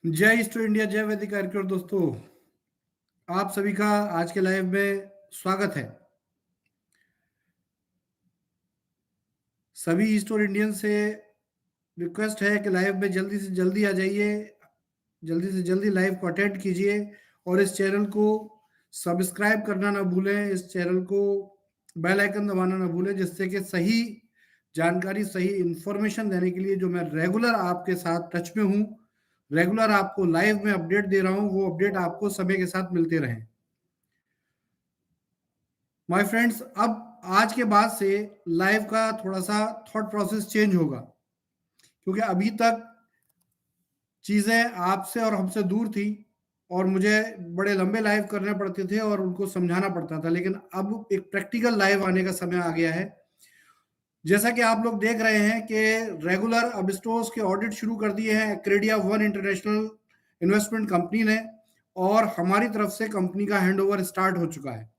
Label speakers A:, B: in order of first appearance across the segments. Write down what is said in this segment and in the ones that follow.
A: जय east India, जय वैदिक कार्यक्रम। दोस्तों, आप सभी का आज के लाइव में स्वागत है। सभी ईस्ट इंडियन से रिक्वेस्ट है कि लाइव में जल्दी से जल्दी आ जाइए, जल्दी से जल्दी लाइव को अटेंड कीजिए और इस चैनल को सब्सक्राइब करना ना भूलें, इस चैनल को बेल आइकन दबाना ना भूलें, जिससे कि सही जानकारी, सही इंफॉर्मेशन देने के लिए जो मैं रेगुलर आपके साथ टच में हूँ, रेगुलर आपको लाइव में अपडेट दे रहा हूँ, वो अपडेट आपको समय के साथ मिलते रहें। माय फ्रेंड्स, अब आज के बाद से लाइव का थोड़ा सा थॉट प्रोसेस चेंज होगा, क्योंकि अभी तक चीजें आपसे और हमसे दूर थी और मुझे बड़े लंबे लाइव करने पड़ते थे और उनको समझाना पड़ता था। लेकिन अब एक प्रैक्टिकल लाइव आने का समय आ गया है। जैसा कि आप लोग देख रहे हैं कि रेगुलर अब स्टोर्स के ऑडिट शुरू कर दिए हैं एक्रेडिया वन इंटरनेशनल इन्वेस्टमेंट कंपनी ने, और हमारी तरफ से कंपनी का हैंडओवर स्टार्ट हो चुका है।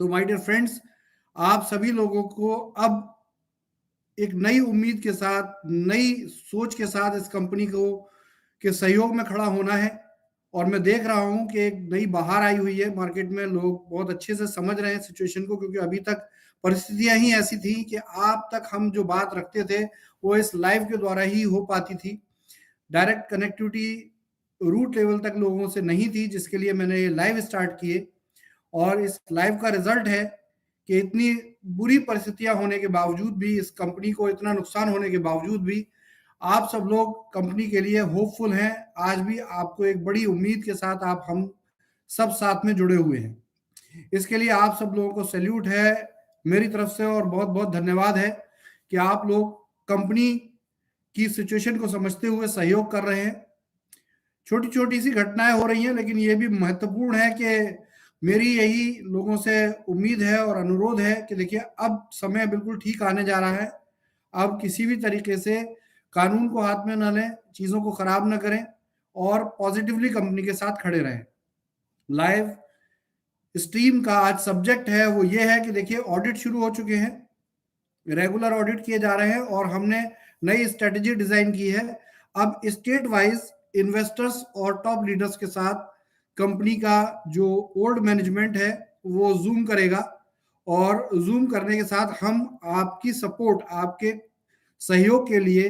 A: तो माय डियर फ्रेंड्स, आप सभी लोगों को अब एक नई उम्मीद के साथ, नई सोच के साथ इस कंपनी को के सहयोग में खड़ा होना है। और मैं देख रहा हूं कि एक नई बहार आई हुई है मार्केट में, लोग बहुत अच्छे से समझ रहे हैं सिचुएशन को, क्योंकि अभी तक परिस्थितियां ही ऐसी थी कि आप तक हम जो बात रखते थे वो इस लाइव के द्वारा ही हो पाती थी। डायरेक्ट कनेक्टिविटी रूट लेवल तक लोगों से नहीं थी, जिसके लिए मैंने ये लाइव स्टार्ट किए। और इस लाइव का रिजल्ट है कि इतनी बुरी परिस्थितियां होने के बावजूद भी, इस कंपनी को इतना नुकसान होने के बावजूद भी, आप सब लोग कंपनी के लिए होपफुल हैं। आज भी आपको एक बड़ी उम्मीद के साथ आप हम सब साथ में जुड़े हुए हैं। इसके लिए आप सब लोगों को सैल्यूट है मेरी तरफ से, और बहुत बहुत धन्यवाद है कि आप लोग कंपनी की सिचुएशन को समझते हुए सहयोग कर रहे हैं। छोटी छोटी सी घटनाएं हो रही हैं, लेकिन ये भी महत्वपूर्ण है कि मेरी यही लोगों से उम्मीद है और अनुरोध है कि देखिए, अब समय बिल्कुल ठीक आने जा रहा है। अब किसी भी तरीके से कानून को हाथ में न लें, चीज़ों को खराब न करें और पॉजिटिवली कंपनी के साथ खड़े रहें। लाइव स्ट्रीम का आज सब्जेक्ट है वो ये है कि देखिए, ऑडिट शुरू हो चुके हैं, रेगुलर ऑडिट किए जा रहे हैं और हमने नई स्ट्रेटेजी डिजाइन की है। अब स्टेट वाइज इन्वेस्टर्स और टॉप लीडर्स के साथ कंपनी का जो ओल्ड मैनेजमेंट है वो जूम करेगा, और जूम करने के साथ हम आपकी सपोर्ट, आपके सहयोग के लिए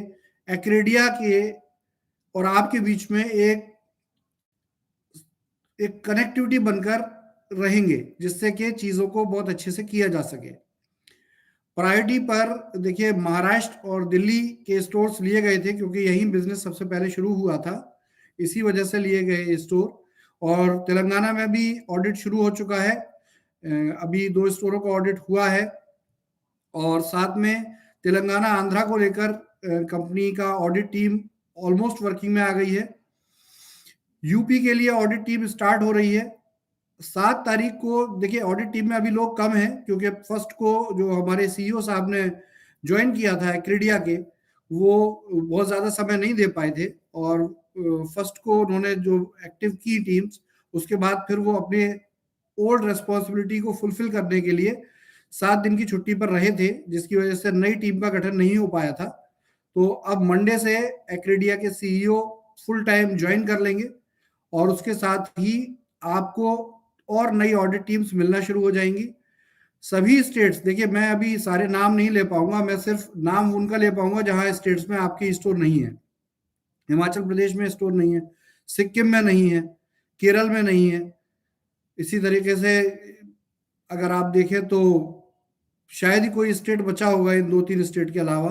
A: एक्रेडिया के और आपके बीच में एक कनेक्टिविटी बनकर रहेंगे, जिससे कि चीजों को बहुत अच्छे से किया जा सके। प्रायोरिटी पर देखिए, महाराष्ट्र और दिल्ली के स्टोर्स लिए गए थे, क्योंकि यही बिजनेस सबसे पहले शुरू हुआ था, इसी वजह से लिए गए स्टोर। और तेलंगाना में भी ऑडिट शुरू हो चुका है, अभी 2 स्टोरों का ऑडिट हुआ है, और साथ में तेलंगाना आंध्रा को लेकर कंपनी का ऑडिट टीम ऑलमोस्ट वर्किंग में आ गई है। यूपी के लिए ऑडिट टीम स्टार्ट हो रही है 7 तारीख को। देखिए, ऑडिट टीम में अभी लोग कम हैं, क्योंकि फर्स्ट को जो हमारे सीईओ साहब ने ज्वाइन किया था एक्रेडिया के, वो बहुत ज़्यादा समय नहीं दे पाए थे, और फर्स्ट को उन्होंने जो एक्टिव की टीम्स, उसके बाद फिर वो अपने ओल्ड रेस्पॉन्सिबिलिटी को फुलफिल करने के लिए 7 दिन की छुट्टी पर रहे थे, जिसकी वजह से नई टीम का गठन नहीं हो पाया था। तो अब मंडे से एक्रेडिया के सीईओ फुल टाइम ज्वाइन कर लेंगे, और उसके साथ ही आपको और नई ऑडिट टीम्स मिलना शुरू हो जाएंगी। सभी स्टेट्स, देखिए मैं अभी सारे नाम नहीं ले पाऊंगा, मैं सिर्फ नाम उनका ले पाऊंगा जहां स्टेट्स में आपकी स्टोर नहीं है। हिमाचल प्रदेश में स्टोर नहीं है, सिक्किम में नहीं है, केरल में नहीं है। इसी तरीके से अगर आप देखें तो शायद ही कोई स्टेट बचा होगा इन 2-3 स्टेट के अलावा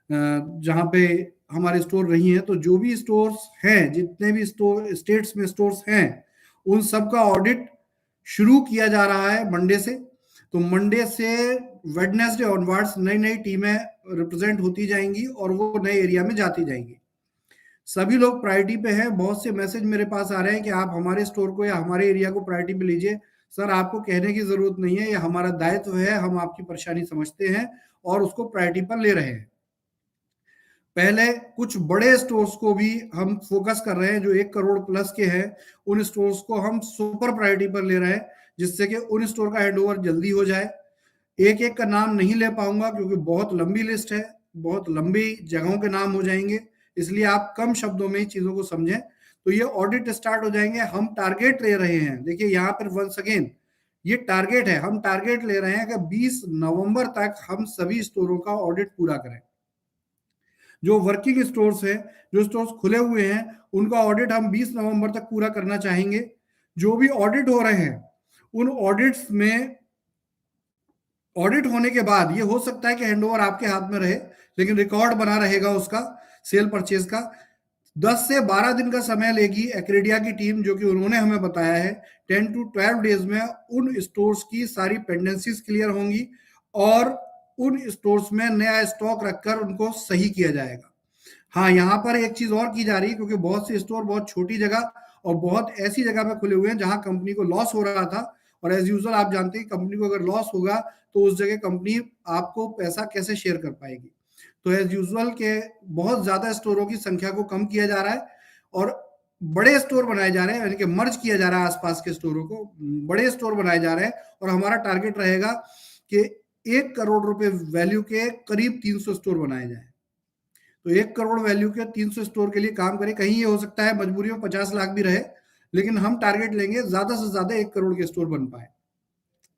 A: जहां पे हमारे स्टोर नहीं है। तो जो भी स्टोर्स हैं, जितने भी स्टोर स्टेट्स में स्टोर्स हैं, उन सब का ऑडिट शुरू किया जा रहा है मंडे से। तो मंडे से वेडनेसडे ऑनवर्ड्स नई नई टीमें रिप्रेजेंट होती जाएंगी और वो नए एरिया में जाती जाएंगी। सभी लोग प्रायोरिटी पे हैं। बहुत से मैसेज मेरे पास आ रहे हैं कि आप हमारे स्टोर को या हमारे एरिया को प्रायोरिटी पे लीजिए। सर, आपको कहने की जरूरत नहीं है, ये हमारा दायित्व है, हम आपकी परेशानी समझते हैं और उसको प्रायोरिटी पर ले रहे हैं। पहले कुछ बड़े स्टोर्स को भी हम फोकस कर रहे हैं, जो 1 करोड़ प्लस के हैं, उन स्टोर्स को हम सुपर प्रायोरिटी पर ले रहे हैं, जिससे कि उन स्टोर का हैंडओवर जल्दी हो जाए। एक एक का नाम नहीं ले पाऊंगा, क्योंकि बहुत लंबी लिस्ट है, बहुत लंबी जगहों के नाम हो जाएंगे, इसलिए आप कम शब्दों में ही चीजों को समझें। तो ये ऑडिट स्टार्ट हो जाएंगे। हम टारगेट ले रहे हैं, देखिए यहाँ पर वंस अगेन ये टारगेट है, हम टारगेट ले रहे हैं कि 20 नवंबर तक हम सभी स्टोरों का ऑडिट पूरा करें। जो वर्किंग स्टोर्स हैं, जो स्टोर्स खुले हुए हैं, उनका ऑडिट हम 20 नवंबर तक पूरा करना चाहेंगे। जो भी ऑडिट हो रहे हैं, उन ऑडिट्स में ऑडिट होने के बाद ये हो सकता है कि हैंडओवर आपके हाथ में रहे, लेकिन रिकॉर्ड बना रहेगा उसका सेल परचेज का। 10 से 12 दिन का समय लेगी एक्रेडिया की टीम, जो कि उन्होंने हमें बताया है 10 to 12 डेज में उन स्टोर्स की सारी पेंडेंसीज क्लियर होंगी और उन स्टोर्स में नया स्टॉक रखकर उनको सही किया जाएगा। हाँ, यहाँ पर एक चीज और की जा रही है, क्योंकि बहुत से स्टोर बहुत छोटी जगह और बहुत ऐसी जगह में खुले हुए हैं जहां कंपनी को लॉस हो रहा था, और एज यूजुअल आप जानते हैं कंपनी को अगर लॉस होगा तो उस जगह कंपनी आपको पैसा कैसे शेयर कर पाएगी। तो एज यूजुअल के बहुत ज्यादा स्टोरों की संख्या को कम किया जा रहा है और बड़े स्टोर बनाए जा रहे हैं, यानी कि मर्ज किया जा रहा है आसपास के स्टोरों को, बड़े स्टोर बनाए जा रहे हैं। और हमारा टारगेट रहेगा कि 1 करोड़ रुपए वैल्यू के करीब 300 स्टोर बनाए जाए। तो 1 करोड़ वैल्यू के 300 स्टोर के लिए काम करें। कहीं ये हो सकता है मजबूरी में 50 लाख भी रहे, लेकिन हम टारगेट लेंगे ज्यादा से ज्यादा 1 करोड़ के स्टोर बन पाए।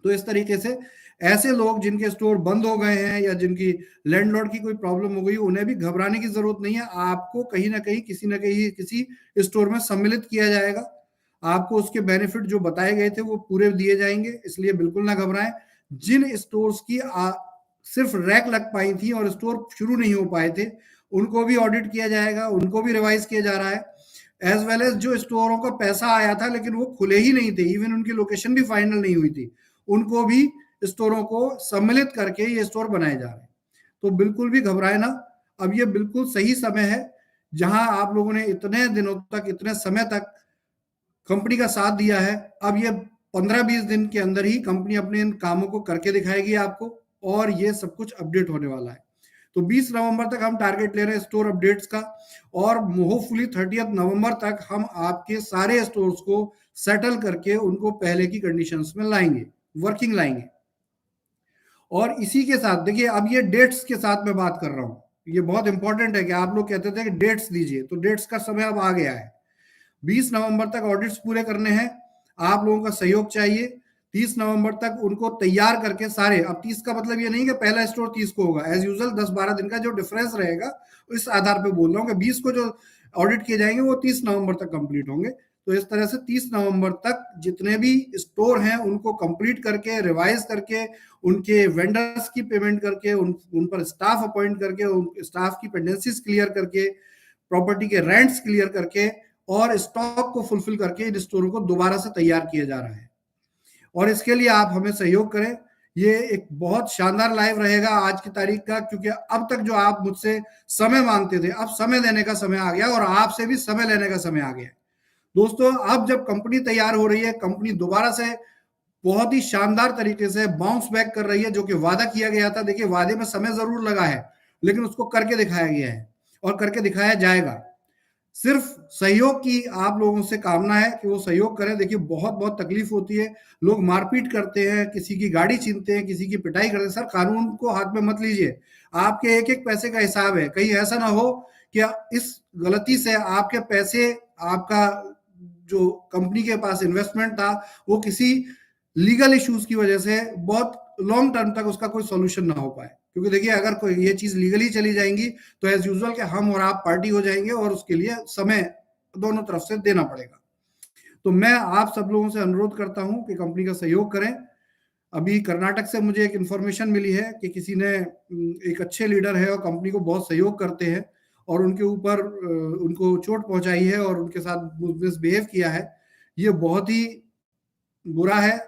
A: तो इस तरीके से ऐसे लोग जिनके स्टोर बंद हो गए हैं या जिनकी लैंडलॉर्ड की कोई प्रॉब्लम हो गई, उन्हें भी घबराने की जरूरत नहीं है। आपको कहीं ना कहीं किसी न कहीं किसी स्टोर में सम्मिलित किया जाएगा, आपको उसके बेनिफिट जो बताए गए थे वो पूरे दिए जाएंगे, इसलिए बिल्कुल ना घबराएं। जिन स्टोर्स की सिर्फ रैक लग पाई थी और स्टोर शुरू नहीं हो पाए थे, उनको भी ऑडिट किया जाएगा, उनको भी रिवाइज किया जा रहा है। एज वेल एज जो स्टोरों का पैसा आया था लेकिन वो खुले ही नहीं थे, इवन उनकी लोकेशन भी फाइनल नहीं हुई थी, उनको भी स्टोरों को सम्मिलित करके ये स्टोर बनाए जा रहे हैं। तो बिल्कुल भी घबराए ना, अब ये बिल्कुल सही समय है जहां आप लोगों ने इतने दिनों तक, इतने समय तक कंपनी का साथ दिया है। अब ये 15-20 दिन के अंदर ही कंपनी अपने इन कामों को करके दिखाएगी आपको, और ये सब कुछ अपडेट होने वाला है। तो 20 नवंबर तक हम टारगेट ले रहे हैं स्टोर अपडेट्स का, और होपफुली 30 नवंबर तक हम आपके सारे स्टोर्स को सेटल करके उनको पहले की कंडीशंस में लाएंगे, वर्किंग लाएंगे। और इसी के साथ देखिए, अब ये डेट्स के साथ मैं बात कर रहा हूं, ये बहुत इंपॉर्टेंट है कि आप लोग कहते थे कि डेट्स दीजिए, तो डेट्स का समय अब आ गया है। 20 नवंबर तक ऑडिट्स पूरे करने हैं, आप लोगों का सहयोग चाहिए। 30 नवंबर तक उनको तैयार करके सारे, अब 30 का मतलब ये नहीं कि पहला स्टोर 30 को होगा, एज यूजुअल 10-12 दिन का जो डिफरेंस रहेगा इस आधार पे बोल रहा हूँ कि 20 को जो ऑडिट किए जाएंगे वो 30 नवंबर तक कंप्लीट होंगे। तो इस तरह से 30 नवंबर तक जितने भी स्टोर हैं उनको कंप्लीट करके, रिवाइज करके, उनके वेंडर्स की पेमेंट करके, उन पर स्टाफ अपॉइंट करके, उन स्टाफ की पेंडेंसीज क्लियर करके, प्रॉपर्टी के रेंट्स क्लियर करके और स्टॉक को फुलफिल करके इन स्टोरों को दोबारा से तैयार किया जा रहा है। और इसके लिए आप हमें सहयोग करें। ये एक बहुत शानदार लाइव रहेगा आज की तारीख का, क्योंकि अब तक जो आप मुझसे समय मांगते थे, अब समय देने का समय आ गया और आपसे भी समय लेने का समय आ गया। दोस्तों, अब जब कंपनी तैयार हो रही है, कंपनी दोबारा से बहुत ही शानदार तरीके से बाउंस बैक कर रही है, जो कि वादा किया गया था। देखिए, वादे में समय जरूर लगा है, लेकिन उसको करके दिखाया गया है और करके दिखाया जाएगा। सिर्फ सहयोग की आप लोगों से कामना है कि वो सहयोग करें। देखिए, बहुत बहुत तकलीफ होती है, लोग मारपीट करते हैं, किसी की गाड़ी छीनते हैं, किसी की पिटाई करते हैं। सर, कानून को हाथ में मत लीजिए, आपके एक एक पैसे का हिसाब है। कहीं ऐसा ना हो कि इस गलती से आपके पैसे, आपका जो कंपनी के पास इन्वेस्टमेंट था, वो किसी लीगल इश्यूज की वजह से बहुत लॉन्ग टर्म तक उसका कोई सोल्यूशन ना हो पाए। क्योंकि देखिए, अगर कोई ये चीज लीगली चली जाएंगी तो एज यूजुअल के हम और आप पार्टी हो जाएंगे और उसके लिए समय दोनों तरफ से देना पड़ेगा। तो मैं आप सब लोगों से अनुरोध करता हूं कि कंपनी का सहयोग करें। अभी कर्नाटक से मुझे एक इंफॉर्मेशन मिली है कि किसी ने, एक अच्छे लीडर है और कंपनी को बहुत सहयोग करते हैं और उनके ऊपर उनको चोट पहुंचाई है और उनके साथ मिसबिहेव किया है। ये बहुत ही बुरा है।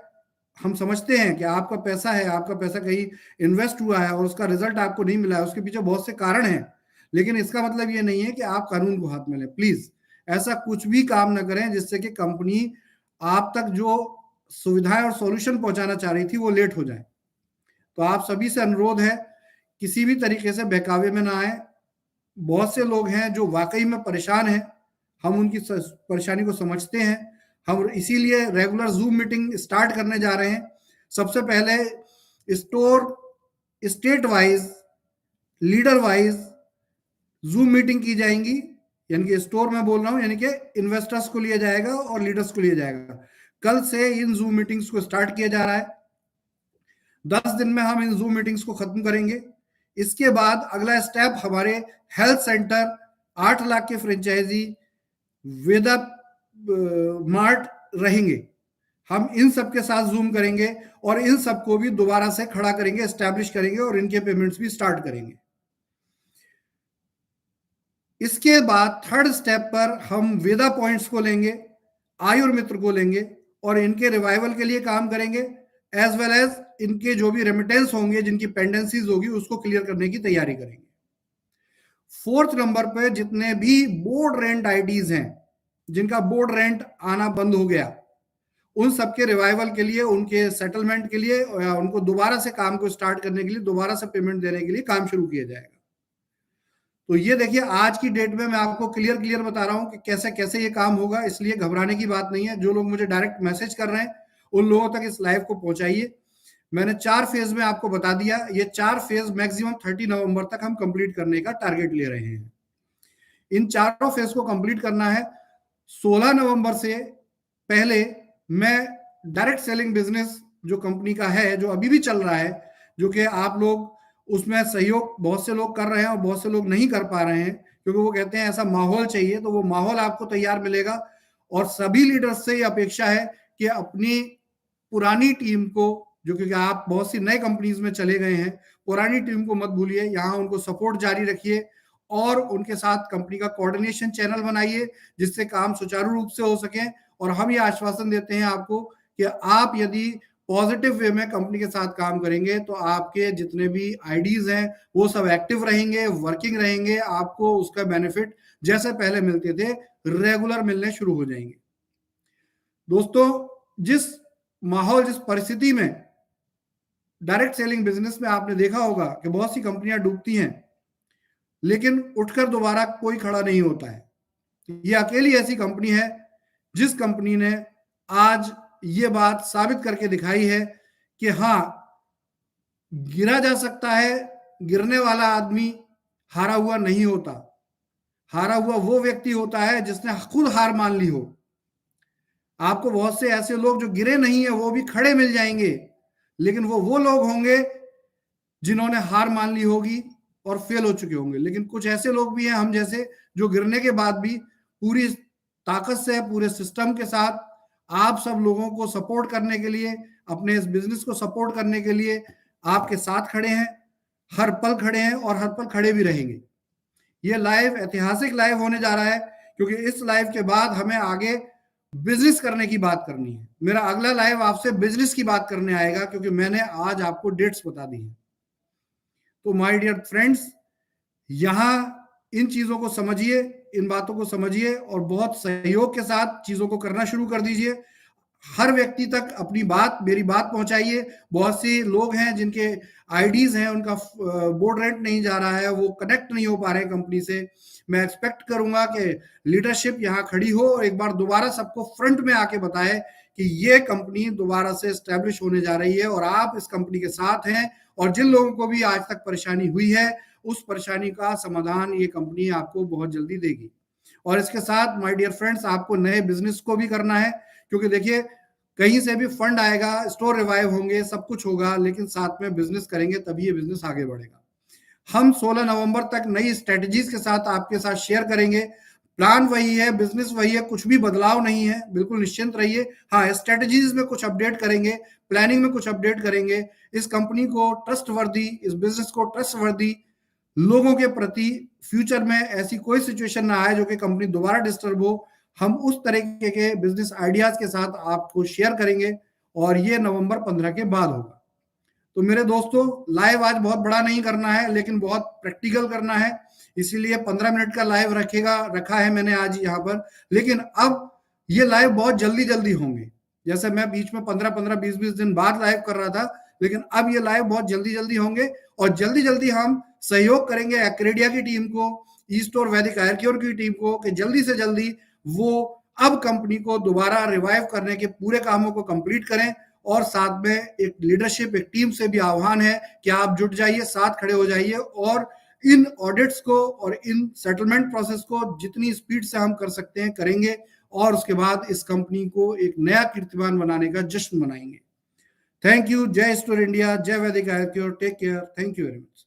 A: हम समझते हैं कि आपका पैसा है, आपका पैसा कहीं इन्वेस्ट हुआ है और उसका रिजल्ट आपको नहीं मिला है, उसके पीछे बहुत से कारण हैं, लेकिन इसका मतलब ये नहीं है कि आप कानून को हाथ में लें। प्लीज ऐसा कुछ भी काम ना करें जिससे कि कंपनी आप तक जो सुविधाएं और सॉल्यूशन पहुंचाना चाह रही थी वो लेट हो जाए। तो आप सभी से अनुरोध है, किसी भी तरीके से बहकावे में ना आए। बहुत से लोग हैं जो वाकई में परेशान हैं, हम उनकी परेशानी को समझते हैं। हम इसीलिए रेगुलर जूम मीटिंग स्टार्ट करने जा रहे हैं। सबसे पहले store state wise, leader wise zoom meeting की जाएंगी यानी कि स्टोर में बोल रहा हूं, यानी कि इन्वेस्टर्स को लिया जाएगा और लीडर्स को लिया जाएगा। कल से इन जूम मीटिंग्स को स्टार्ट किया जा रहा है। 10 दिन में हम इन जूम मीटिंग्स को खत्म करेंगे। इसके बाद अगला स्टेप हमारे हेल्थ सेंटर, 8 लाख के फ्रेंचाइजी, वेदा मार्ट रहेंगे। हम इन सब के साथ जूम करेंगे और इन सबको भी दोबारा से खड़ा करेंगे, एस्टैब्लिश करेंगे और इनके पेमेंट्स भी स्टार्ट करेंगे। इसके बाद थर्ड स्टेप पर हम वेदा पॉइंट्स को लेंगे, आयुर मित्र को लेंगे और इनके रिवाइवल के लिए काम करेंगे, एज वेल एज इनके जो भी रेमिटेंस होंगे, जिनकी पेंडेंसीज होगी, उसको क्लियर करने की तैयारी करेंगे। फोर्थ नंबर पे जितने भी बोर्ड रेंट आईडीज हैं, जिनका बोर्ड रेंट आना बंद हो गया, उन सबके रिवाइवल के लिए, उनके सेटलमेंट के लिए या उनको दोबारा से काम को स्टार्ट करने के लिए, दोबारा से पेमेंट देने के लिए काम शुरू किया जाएगा। तो ये देखिए, आज की डेट में मैं आपको क्लियर बता रहा हूं कि कैसे कैसे ये काम होगा, इसलिए घबराने की बात नहीं है। जो लोग मुझे डायरेक्ट मैसेज कर रहे हैं, उन लोगों तक इस लाइव को पहुंचाइए। मैंने 4 फेज में आपको बता दिया। ये 4 फेज मैक्सिमम 30 नवंबर तक हम कंप्लीट करने का टारगेट ले रहे हैं। इन चारों फेज को कंप्लीट करना है। 16 नवंबर से पहले मैं डायरेक्ट सेलिंग बिजनेस जो कंपनी का है, जो अभी भी चल रहा है, जो कि आप लोग उसमें सहयोग बहुत से लोग कर रहे हैं और बहुत से लोग नहीं कर पा रहे हैं, क्योंकि वो कहते हैं ऐसा माहौल चाहिए, तो वो माहौल आपको तैयार मिलेगा। और सभी लीडर्स से ये अपेक्षा है कि अपनी पुरानी टीम को, जो क्योंकि आप बहुत सी नई कंपनीज में चले गए हैं, पुरानी टीम को मत भूलिए, यहाँ उनको सपोर्ट जारी रखिए और उनके साथ कंपनी का कोऑर्डिनेशन चैनल बनाइए, जिससे काम सुचारू रूप से हो सके। और हम ये आश्वासन देते हैं आपको कि आप यदि पॉजिटिव वे में कंपनी के साथ काम करेंगे तो आपके जितने भी आईडीज हैं वो सब एक्टिव रहेंगे, वर्किंग रहेंगे, आपको उसका बेनिफिट जैसे पहले मिलते थे रेगुलर मिलने शुरू हो जाएंगे। दोस्तों, जिस माहौल, जिस परिस्थिति में डायरेक्ट सेलिंग बिजनेस में आपने देखा होगा कि बहुत सी कंपनियां डूबती हैं, लेकिन उठकर दोबारा कोई खड़ा नहीं होता है। ये अकेली ऐसी कंपनी है जिस कंपनी ने आज ये बात साबित करके दिखाई है कि हाँ, गिरा जा सकता है, गिरने वाला आदमी हारा हुआ नहीं होता। हारा हुआ वो व्यक्ति होता है जिसने खुद हार मान ली हो। आपको बहुत से ऐसे लोग जो गिरे नहीं है वो भी खड़े मिल जाएंगे, लेकिन वो लोग होंगे जिन्होंने हार मान ली होगी और फेल हो चुके होंगे। लेकिन कुछ ऐसे लोग भी हैं, हम जैसे, जो गिरने के बाद भी पूरी ताकत से, पूरे सिस्टम के साथ आप सब लोगों को सपोर्ट करने के लिए, अपने इस बिजनेस को सपोर्ट करने के लिए आपके साथ खड़े हैं, हर पल खड़े हैं और हर पल खड़े भी रहेंगे। ये लाइव ऐतिहासिक लाइव होने जा रहा है, क्योंकि इस लाइव के बाद हमें आगे बिजनेस करने की बात करनी है। मेरा अगला लाइव आपसे बिजनेस की बात करने आएगा, क्योंकि मैंने आज आपको डेट्स बता दी है। तो माय डियर फ्रेंड्स, यहां इन चीजों को समझिए, इन बातों को समझिए और बहुत सहयोग के साथ चीजों को करना शुरू कर दीजिए। हर व्यक्ति तक अपनी बात, मेरी बात पहुंचाइए। बहुत से लोग हैं जिनके आईडीज हैं, उनका बोर्ड रेंट नहीं जा रहा है, वो कनेक्ट नहीं हो पा रहे हैं कंपनी से। मैं एक्सपेक्ट करूंगा कि लीडरशिप यहाँ खड़ी हो और एक बार दोबारा सबको फ्रंट में आके बताए कि ये कंपनी दोबारा से एस्टेब्लिश होने जा रही है और आप इस कंपनी के साथ हैं। और जिन लोगों को भी आज तक परेशानी हुई है, उस परेशानी का समाधान ये कंपनी आपको बहुत जल्दी देगी। और इसके साथ माय डियर फ्रेंड्स, आपको नए बिजनेस को भी करना है, क्योंकि देखिए, कहीं से भी फंड आएगा, स्टोर रिवाइव होंगे, सब कुछ होगा, लेकिन साथ में बिजनेस करेंगे तभी ये बिजनेस आगे बढ़ेगा। हम 16 नवंबर तक नई स्ट्रेटजीज के साथ आपके साथ शेयर करेंगे। प्लान वही है, बिजनेस वही है, कुछ भी बदलाव नहीं है, बिल्कुल निश्चिंत रहिए। हाँ, स्ट्रेटजीज में कुछ अपडेट करेंगे, प्लानिंग में कुछ अपडेट करेंगे। इस कंपनी को ट्रस्टवर्दी, इस बिजनेस को ट्रस्टवर्दी लोगों के प्रति फ्यूचर में ऐसी कोई सिचुएशन ना आए जो कि कंपनी दोबारा डिस्टर्ब हो, हम उस तरीके के बिजनेस आइडियाज के साथ आपको शेयर करेंगे और ये नवंबर 15 के बाद होगा। तो मेरे दोस्तों, लाइव आज बहुत बड़ा नहीं करना है, लेकिन बहुत प्रैक्टिकल करना है, इसीलिए 15 मिनट का लाइव रखा है मैंने आज यहाँ पर। लेकिन अब ये लाइव बहुत जल्दी होंगे। जैसे मैं बीच में 15-15, 20-20 दिन बाद लाइव कर रहा था, लेकिन अब ये लाइव बहुत जल्दी होंगे और जल्दी हम सहयोग करेंगे एक्रेडिया की टीम को, ईस्ट और वैदिक आयरक्योर की टीम को, कि जल्दी से जल्दी वो अब कंपनी को दोबारा रिवाइव करने के पूरे कामों को कंप्लीट करें। और साथ में एक लीडरशिप, एक टीम से भी आह्वान है कि आप जुट जाइए, साथ खड़े हो जाइए और इन ऑडिट्स को और इन सेटलमेंट प्रोसेस को जितनी स्पीड से हम कर सकते हैं करेंगे, और उसके बाद इस कंपनी को एक नया कीर्तिमान बनाने का जश्न मनाएंगे। Thank you. जय स्टोर इंडिया, जय वैदिक आयुर्वेद, take care, thank you very much.